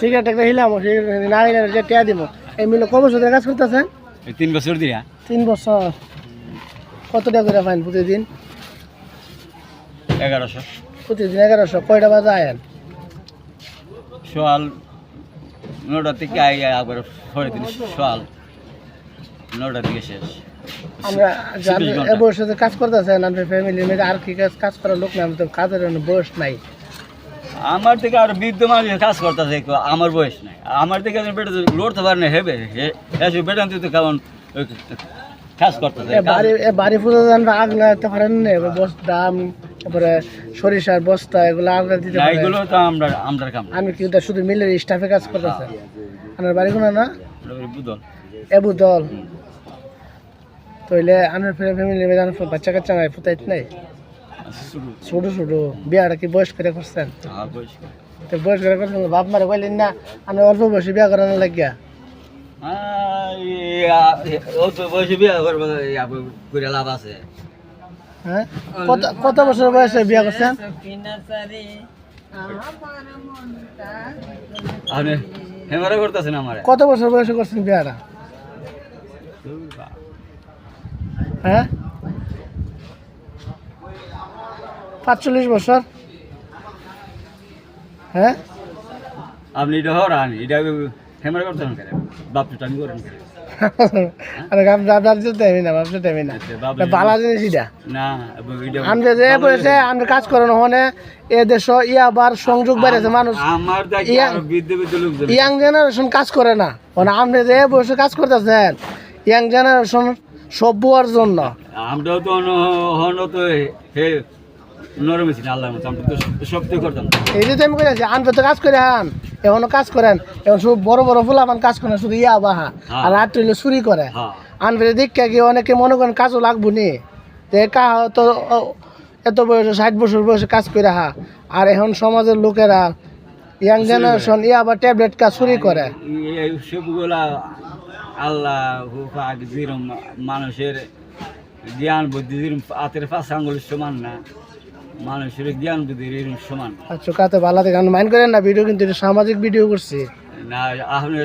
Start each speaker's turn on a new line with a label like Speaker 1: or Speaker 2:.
Speaker 1: cigarette একটা হিলাম না হিলে টিয়া দিব এই মিলে কত বছর ধরে কাজ করতেছেন
Speaker 2: 3 বছর দিয়া
Speaker 1: 3 বছর কত টাকা করে পাইন প্রতিদিন
Speaker 2: 1100
Speaker 1: প্রতিদিন 1100 কয়টা বাজে আয়েন
Speaker 2: সকাল 9টা থেকে আবার 3:30 সকাল 9টা থেকে শেষ
Speaker 1: আমরা এই বয়সে কাজ করতেছেন আপনার ফ্যামিলির মধ্যে আর কি কাজ করার লোক নাই তো কাজের বয়স নাই
Speaker 2: আমার থেকে আর বৃদ্ধ মানুষ কাজ করতেছে আমার বয়স নাই আমার থেকে বেটা লড়তে পারে না হেবে বেটা তো কেমন কাজ করতেছে
Speaker 1: বাড়ি পুজো জান আগ লাগাতে পারেন না বস্তা তারপরে সরিষার বস্তা এগুলো আগ দিতে পারেন
Speaker 2: এগুলো তো আমরা কাম
Speaker 1: আমি কি শুধু মিলের স্টাফে কাজ করতেছে আপনার বাড়ি কোন না
Speaker 2: বুদল
Speaker 1: এবুদল তাইলে আমার ফ্যামিলি মেয়ে বাচ্চা কাচ্চা নাই ফুটাইত নাই ছোট ছোট বিয়াটা কি বয়স করে করছেন তো বয়স করে করছেন বাপ মারে কইলেন না আমি অল্প বয়সে বিয়া করানো লাগিয়া
Speaker 2: লাভ আছে
Speaker 1: হ্যাঁ কত বছর বয়সে বিয়া করছেন কত বছর বয়সে করছেন বিয়াটা হ্যাঁ 45 বছর হ্যাঁ
Speaker 2: আপনি এটা হরান এটা হেমার করতেন কেন বাপটা আমি করেন
Speaker 1: আরে গাম দাদা দিতে আমি না বাপটা আমি না ভালো জিনিস এটা
Speaker 2: না
Speaker 1: আমরা যে বসে আমরা কাজ করানো হনে এ দেশ আবার সংযোগ বেড়েছে মানুষ
Speaker 2: আমার
Speaker 1: ইয়াং জেনারেশন কাজ করে না মানে আপনি যে বসে কাজ করতেছেন ইয়াং জেনারেশন সভ্যর জন্য
Speaker 2: আমরাও তো তো হে নরমেছি না আল্লাহর মতো আমরা তো সবই করতাম
Speaker 1: এই যে আমি কইছি আনবে তো কাজ করে হান এখনো কাজ করেন এখন সব বড় বড় ফুলামান কাজ করেন শুধু বাহা আর রাত হইলে চুরি করে আনবে দীক্ষা গিয়ে অনেকে মনে করেন কাজও লাগবো নি কা তো এত বয়সে 60 বছর বয়সে কাজ করে হা আর এখন সমাজের লোকেরা ইয়াং জেনারেশন আবার ট্যাবলেট কাজ চুরি করে
Speaker 2: এই সবগুলা আল্লাহ যেরকম মানুষের জ্ঞান বুদ্ধি যেরকম হাতের 5 আঙ্গুলের সমান না মানুষের জ্ঞান বুদ্ধি এরকম সমান
Speaker 1: আচ্ছা কাতে ভালো থেকে মাইন্ড করেন না ভিডিও কিন্তু সামাজিক ভিডিও করছি
Speaker 2: না আপনি